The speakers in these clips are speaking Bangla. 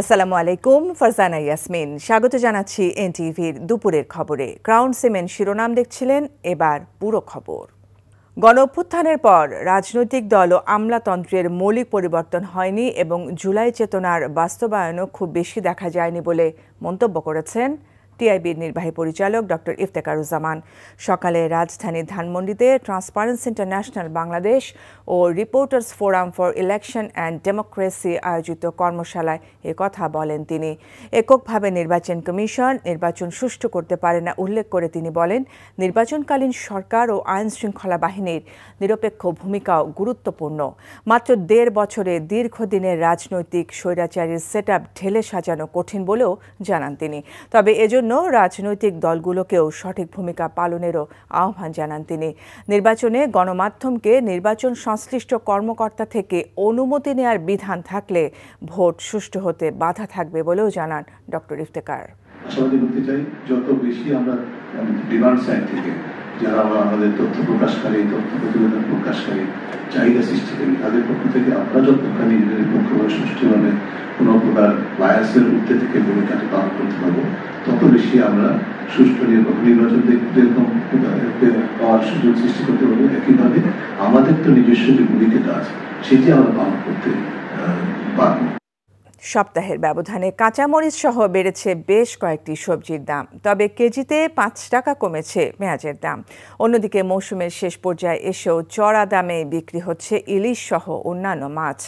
আসসালামু আলাইকুম, ফারজানা ইয়াসমিন স্বাগত জানাচ্ছি এনটিভির দুপুরের খবরে। ক্রাউন সিমেন্ট শিরোনাম দেখছিলেন, এবার পুরো খবর। গণঅভ্যুত্থানের পর রাজনৈতিক দল ও আমলাতন্ত্রের মৌলিক পরিবর্তন হয়নি এবং জুলাই চেতনার বাস্তবায়নও খুব বেশি দেখা যায়নি বলে মন্তব্য করেছেন টিআইবির নির্বাহী পরিচালক ডক্টর ইফতেখারুজ্জামান। সকালে রাজধানীর ধানমন্ডিতে ট্রান্সপারেন্সি ইন্টারন্যাশনাল বাংলাদেশ ও Reporters Forum for Election and Democracy আয়োজিত কর্মশালায় কথা বলেন তিনি। এককভাবে নির্বাচন কমিশন নির্বাচন সুষ্ঠু করতে পারে না উল্লেখ করে তিনি বলেন, নির্বাচনকালীন সরকার ও আইন শৃঙ্খলা বাহিনীর নিরপেক্ষ ভূমিকাও গুরুত্বপূর্ণ। মাত্র ১.৫ বছরে দীর্ঘদিনের রাজনৈতিক স্বৈরাচারীর সেটআপ ঢেলে সাজানো কঠিন বলেও জানান তিনি। তবে এজন্য রাজনৈতিক দলগুলোকেও সঠিক ভূমিকা পালনেরও আহ্বান জানান তিনি। নির্বাচনে গণমাধ্যমকে নির্বাচন সংশ্লিষ্ট কর্মকর্তা থেকে অনুমতি নেওয়ার বিধান থাকলে ভোট সুষ্ঠু হতে বাধা থাকবে বলেও জানান ডক্টর ইফতেখার। আশাবাদী করতে চাই, যত বেশি আমরা ডিমান্ড সাইড থেকে যারা আমাদের তথ্য প্রকাশকারী, তথ্য প্রতিবেদন প্রকাশকারী, চাহিদা সৃষ্টিকারী, তাদের পক্ষ থেকে আমরা যতখানি নিরপেক্ষভাবে সুষ্ঠুভাবে কোনো প্রকার বায়াসের ঊর্ধ্বে থেকে ভূমিকাটি পালন করতে পারবো, তত বেশি আমরা সুষ্ঠু নির্বাচন পাওয়ার সুযোগ সৃষ্টি করতে পারবো। একইভাবে আমাদের তো নিজস্ব যে ভূমিকাটা আছে সেটি আমরা পালন করতে পারবো। সপ্তাহের ব্যবধানে কাঁচামরিচ সহ বেড়েছে বেশ কয়েকটি সবজির দাম, তবে কেজিতে ৫ টাকা কমেছে পেঁয়াজের দাম। অন্যদিকে মৌসুমের শেষ পর্যায়ে এসেও চড়া দামে বিক্রি হচ্ছে ইলিশ সহ অন্যান্য মাছ।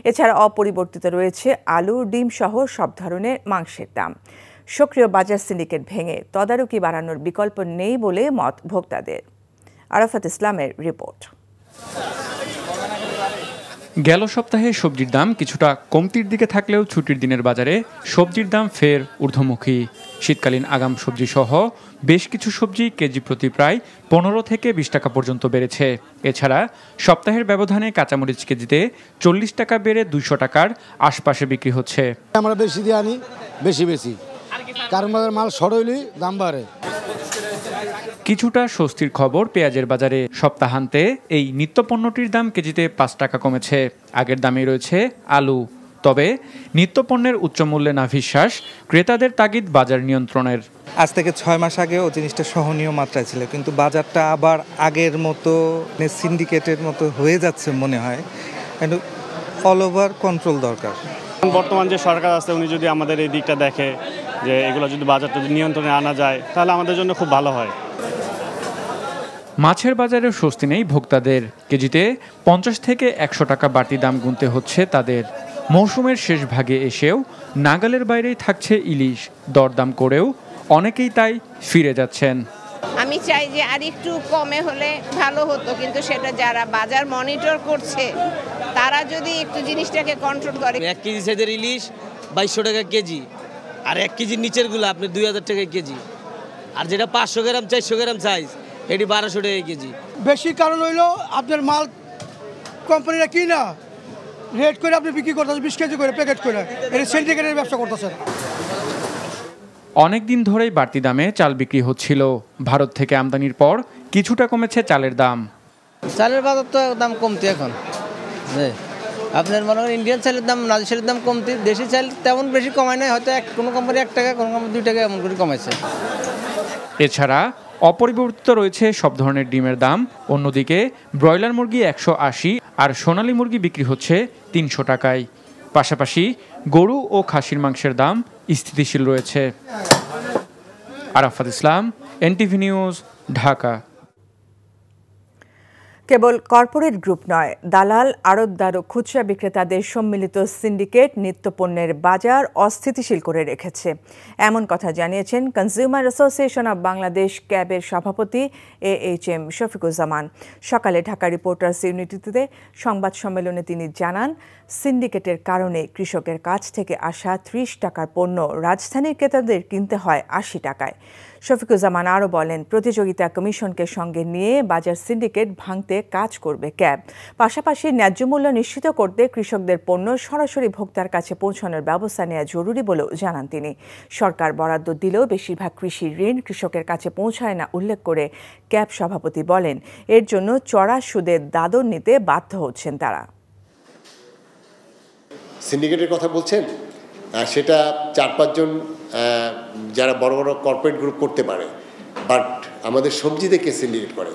এছাড়া অপরিবর্তিত রয়েছে আলু, ডিম সহ সব ধরনের মাংসের দাম। সক্রিয় বাজার সিন্ডিকেট ভেঙে তদারকি বাড়ানোর বিকল্প নেই বলে মত ভোক্তাদের। আরাফাত ইসলামের রিপোর্ট। গেল সপ্তাহে সবজির দাম কিছুটা কমতির দিকে থাকলেও ছুটির দিনের বাজারে সবজির দাম ফের ঊর্ধ্বমুখী। শীতকালীন আগাম সবজি সহ বেশ কিছু সবজি কেজি প্রতি প্রায় ১৫ থেকে ২০ টাকা পর্যন্ত বেড়েছে। এছাড়া সপ্তাহের ব্যবধানে কাঁচামরিচ কেজিতে ৪০ টাকা বেড়ে ২০০ টাকার আশপাশে বিক্রি হচ্ছে। আমরা বেশি দিয়ে আনি, বেশি কারণ মাল শর্ট হইলে দাম বাড়ে। কিছুটা স্বস্তির খবর পেঁয়াজের বাজারে। সপ্তাহান্তে এই নিত্যপণ্যটির দাম কেজিতে ৫ টাকা কমেছে। আগের দামেই রয়েছে আলু। তবে নিত্যপণ্যের উচ্চমূল্যে না বিশ্বাস ক্রেতাদের তাগিদ বাজার নিয়ন্ত্রণের। আজ থেকে ৬ মাস আগেও জিনিসটা সহনীয় মাত্রায় ছিল, কিন্তু বাজারটা আবার আগের মতো সিন্ডিকেটের মতো হয়ে যাচ্ছে মনে হয়। কিন্তু অল ওভার কন্ট্রোল দরকার। বর্তমান যে সরকার আছে উনি যদি আমাদের এই দিকটা দেখে যে এগুলো যদি বাজারটা নিয়ন্ত্রণে আনা যায় তাহলে আমাদের জন্য খুব ভালো হয়। মাছের বাজারে স্বস্তি নেই ভোক্তাদের। কেজিতে ৫০ থেকে ১০০ টাকা বাড়তি দাম গুনতে হচ্ছে তাদের। মৌসুমের শেষ ভাগে এসেও নাগালের বাইরেই থাকছে ইলিশ। দরদাম করেও অনেকেই তাই ফিরে যাচ্ছেন। আমি চাই যে আর একটু কমে হলে ভালো হতো, কিন্তু সেটা যারা বাজার মনিটর করছে তারা যদি একটু জিনিসটাকে কন্ট্রোল করে। ১ কেজি সাইজের ইলিশ ২২০০ টাকা কেজি, আর ১ কেজির নিচের গুলো আপনি ২০০০ টাকা কেজি, আর যেটা ৫০০ গ্রাম ৪০০ গ্রাম সাইজ এটি ১২০০ টাকা কেজি। বেশি কারণ হইলো আপনার মাল কোম্পানিরা কি না রেট করে আপনি বিক্রি করতেছেন ২০ কেজি করে প্যাকেট করে, এটা সিন্ডিকেটের ব্যবসা করতেছেন। অনেকদিন ধরেই বাড়তি দামে চাল বিক্রি হচ্ছিল। ভারত থেকে আমদানির পর কিছুটা কমেছে চালের দাম। চালের বাজার তো দাম কমতি এখন। আপনার মনে করেন ইন্ডিয়ান চালের দাম, নাজি চালের দাম কমতি। দেশি চাল তেমন বেশি কমায় নাই, হয়তো কোনো কোম্পানি ১ টাকা, কোনো কোম্পানি ২ টাকা এমন করে কমাইছে। এছাড়া অপরিবর্তিত রয়েছে সব ধরনের ডিমের দাম। অন্যদিকে ব্রয়লার মুরগি ১৮০ আর সোনালী মুরগি বিক্রি হচ্ছে ৩০০ টাকায়। পাশাপাশি গরু ও খাসির মাংসের দাম স্থিতিশীল রয়েছে। আরাফাত ইসলাম, এনটিভি নিউজ, ঢাকা। কেবল কর্পোরেট গ্রুপ নয়, দালাল, আড়তদার ও খুচরা বিক্রেতাদের সম্মিলিত সিন্ডিকেট নিত্যপণ্যের বাজার অস্থিতিশীল করে রেখেছে, এমন কথা জানিয়েছেন কনজিউমার অ্যাসোসিয়েশন অব বাংলাদেশ ক্যাবের সভাপতি AHM শফিকুজ্জামান। সকালে ঢাকা রিপোর্টার্স ইউনিটিতে সংবাদ সম্মেলনে তিনি জানান, সিন্ডিকেটের কারণে কৃষকের কাছ থেকে আসা ৩০ টাকার পণ্য রাজধানীর ক্রেতাদের কিনতে হয় ৮০ টাকায়। শফিকুজ্জামান আরও বলেন, প্রতিযোগিতা কমিশনকে সঙ্গে নিয়ে বাজার সিন্ডিকেট ভাঙতে কাজ করবে ক্যাব। পাশাপাশি ন্যায্য মূল্য নিশ্চিত করতে কৃষকদের পণ্য সরাসরি ভোক্তার কাছে পৌঁছানোর ব্যবস্থা নেওয়া জরুরি বলেও জানান তিনি। সরকার বরাদ্দ দিলেও বেশিরভাগ কৃষি ঋণ কৃষকের কাছে পৌঁছায় না উল্লেখ করে ক্যাব সভাপতি বলেন, এর জন্য চড়া সুদের দাদন নিতে বাধ্য হচ্ছেন তারা। সিন্ডিকেটের কথা বলছেন, সেটা 4-5 জন যারা বড় বড় কর্পোরেট গ্রুপ করতে পারে, বাট আমাদের সবজিতে কে সিন্ডিকেট করে?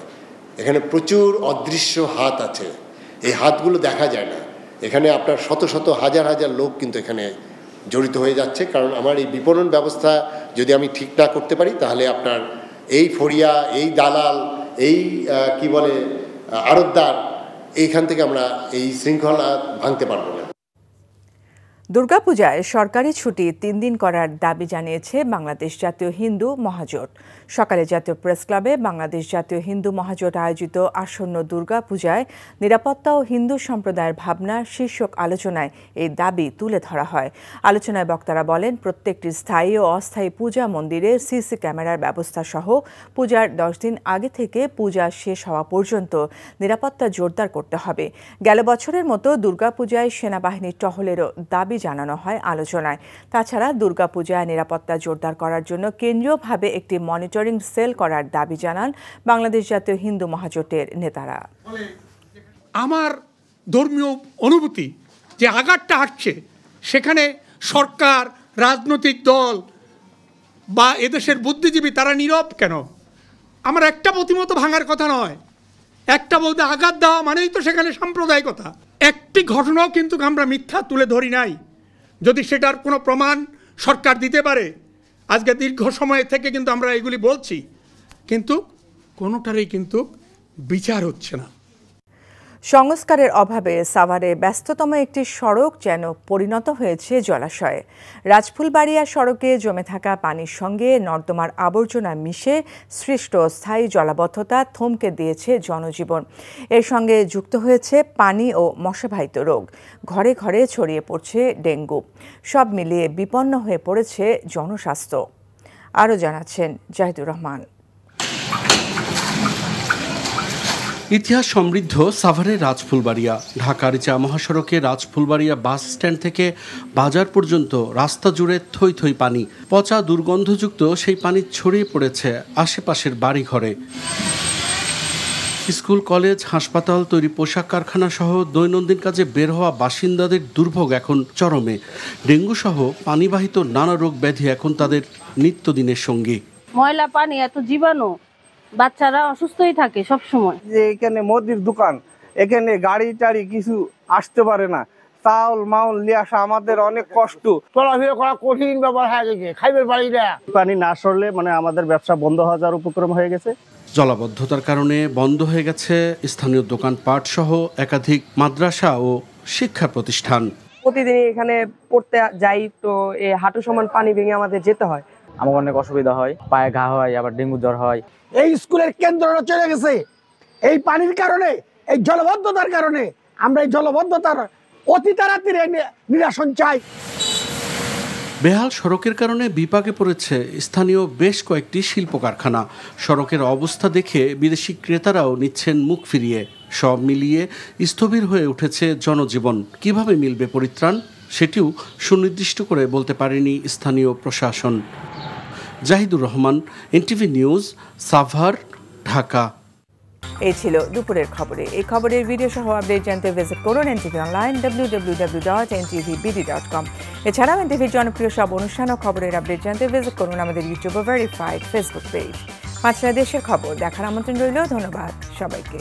এখানে প্রচুর অদৃশ্য হাত আছে, এই হাতগুলো দেখা যায় না। এখানে আপনার শত শত হাজার হাজার লোক কিন্তু এখানে জড়িত হয়ে যাচ্ছে, কারণ আমার এই বিপণন ব্যবস্থা যদি আমি ঠিক না করতে পারি, তাহলে আপনার এই ফড়িয়া, এই দালাল, এই কি বলে আড়তদার, এইখান থেকে আমরা এই শৃঙ্খলা ভাঙতে পারবো না। দুর্গাপূজায় সরকারি ছুটি 3 দিন করার দাবি জানিয়েছে বাংলাদেশ জাতীয় হিন্দু মহাজোট। সকালে জাতীয় প্রেস ক্লাবে বাংলাদেশ জাতীয় হিন্দু মহাজোট আয়োজিত আসন্ন দুর্গাপূজায় নিরাপত্তা ও হিন্দু সম্প্রদায়ের ভাবনা শীর্ষক আলোচনায় এই দাবি তুলে ধরা হয়। আলোচনায় বক্তারা বলেন, প্রত্যেকটি স্থায়ী ও অস্থায়ী পূজা মন্দিরে সিসি ক্যামেরার ব্যবস্থা সহ পূজার 10 দিন আগে থেকে পূজা শেষ হওয়া পর্যন্ত নিরাপত্তা জোরদার করতে হবে। গেল বছরের মতো দুর্গাপূজায় সেনাবাহিনীর টহলেরও দাবি জানানো হয় আলোচনায়। তাছাড়া দুর্গাপূজায় নিরাপত্তা জোরদার করার জন্য কেন্দ্রীয়ভাবে একটি মনিটরিং সেল করার দাবি জানান বাংলাদেশ জাতীয় হিন্দু মহাজোটের নেতারা। আমার ধর্মীয় অনুভূতি যে আঘাতটা আসছে, সেখানে সরকার, রাজনৈতিক দল বা এদেশের বুদ্ধিজীবী তারা নীরব কেন? আমার একটা প্রতিমত ভাঙার কথা নয়, একটা বলতে আঘাত দেওয়া মানেই তো সেখানে সাম্প্রদায়িকতা। একটি ঘটনাও কিন্তু আমরা মিথ্যা তুলে ধরি নাই। যদি সেটার কোনো প্রমাণ সরকার দিতে পারে, আজকে দীর্ঘ সময় থেকে কিন্তু আমরা এগুলি বলছি, কিন্তু কোনোটারই কিন্তু বিচার হচ্ছে না। সংস্কারের অভাবে সাভারে ব্যস্ততম একটি সড়ক যেন পরিণত হয়েছে জলাশয়ে। রাজফুলবাড়িয়া সড়কে জমে থাকা পানির সঙ্গে নর্দমার আবর্জনা মিশে সৃষ্ট স্থায়ী জলাবদ্ধতা থমকে দিয়েছে জনজীবন। এর সঙ্গে যুক্ত হয়েছে পানি ও মশাবাহিত রোগ। ঘরে ঘরে ছড়িয়ে পড়ছে ডেঙ্গু। সব মিলিয়ে বিপন্ন হয়ে পড়েছে জনস্বাস্থ্য। আরও জানাচ্ছেন জাহিদুর রহমান। ইতিহাস সমৃদ্ধ সাভারের রাজফুলবাড়িয়া। ঢাকার চা মহাসড়কে রাজফুলবাড়িয়া বাস স্ট্যান্ড থেকে বাজার পর্যন্ত রাস্তা জুড়ে থই থই পানি। পচা দুর্গন্ধযুক্ত সেই পানি ছড়িয়ে পড়েছে আশেপাশের বাড়িঘরে। স্কুল, কলেজ, হাসপাতাল, তৈরি পোশাক কারখানা সহ দৈনন্দিন কাজে বের হওয়া বাসিন্দাদের দুর্ভোগ এখন চরমে। ডেঙ্গু সহ পানিবাহিত নানা রোগ ব্যাধি এখন তাদের নিত্যদিনের সঙ্গী। ময়লা পানি, এত জীবাণু, বাচ্চারা অসুস্থই থাকে সব সময়। যে এখানে মুদির দোকান, এখানে গাড়ি টাড়ি কিছু আসতে পারে না, চাউল মাউল নিয়ে আসা আমাদের অনেক কষ্ট, চলাফেরা করা কঠিন ব্যাপার হয়ে গেছে। খাইবার পানি না, পানি না সরলে মানে আমাদের ব্যবসা বন্ধ হয়ে যাওয়ার উপক্রম হয়ে গেছে। জলাবদ্ধতার কারণে বন্ধ হয়ে গেছে স্থানীয় দোকানপাট সহ একাধিক মাদ্রাসা ও শিক্ষা প্রতিষ্ঠান। প্রতিদিন এখানে পড়তে যাই, তো এই হাঁটু সমান পানি ভেঙে আমাদের যেতে হয়। আমার অনেক অসুবিধা হয়, পায়ে ঘা হয়, আবার ডেঙ্গু জ্বর হয়। এই স্কুলের কেন্দ্রটা চলে গেছে এই পানির কারণে, এই জলবদ্ধতার কারণে। আমরা এই জলবদ্ধতার অতি তাড়াতাড়ি নিরসন চাই। বেহাল সড়কের কারণে বিপাকে পড়েছে স্থানীয় বেশ কয়েকটি শিল্প কারখানা। সড়কের অবস্থা দেখে বিদেশি ক্রেতারাও নিচ্ছেন মুখ ফিরিয়ে। সব মিলিয়ে স্থবির হয়ে উঠেছে জনজীবন। কিভাবে মিলবে পরিত্রাণ, সেটিও সুনির্দিষ্ট করে বলতে পারেনি স্থানীয় প্রশাসন। Jahidur Rahman, NTV news, Savar, Dhaka. এই ছিল দুপুরের খবরে। এই খবরের ভিডিও সহ আপডেট জানতে ভিজিট করুন এনটিভি অনলাইন www.ntvbd.com। এছাড়াও এনটিভির জনপ্রিয় সব অনুষ্ঠান ও খবরের আপডেট জানতে ভিজিট করুন আমাদের ইউটিউব ও ভেরিফাইড ফেসবুক পেজ। 5 দেশের খবর দেখার আমন্ত্রণ রইল। ধন্যবাদ সবাইকে।